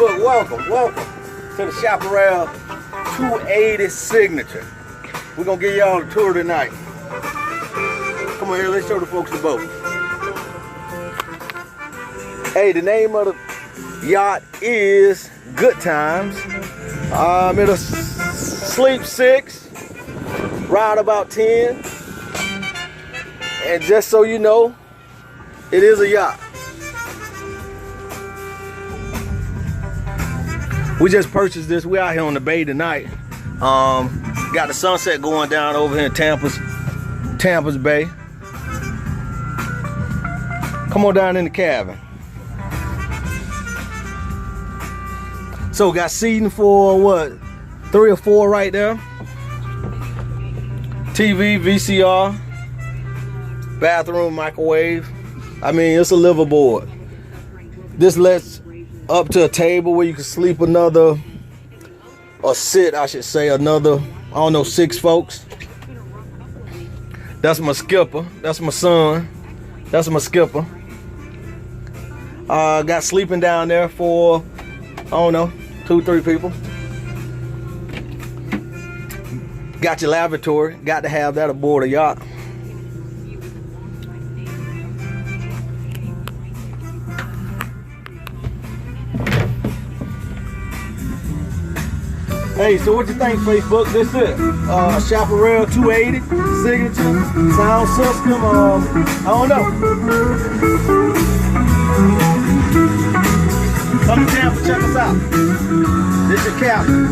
Facebook, welcome to the Chaparral 280 signature. We're gonna give y'all a tour tonight. Come on here, let's show the folks the boat. Hey, the name of the yacht is Good Times. It'll sleep 6, ride about 10. And just so you know, it is a yacht. We just purchased this. We're out here on the bay tonight. Got the sunset going down over here in Tampa's Bay. Come on down in the cabin. So got seating for what, 3 or 4 right there. TV, VCR, bathroom, microwave. I mean, it's a liverboard. This lets up to a table where you can sleep another, or sit, I should say, another, I don't know, 6 folks. That's my skipper. That's my son. That's my skipper. Got sleeping down there for, I don't know, 2-3 people. Got your lavatory. Got to have that aboard a yacht. Hey, so what you think, Facebook? This is it. Chaparral 280 signature sound system. I don't know. Come to Tampa, check us out. This is your captain.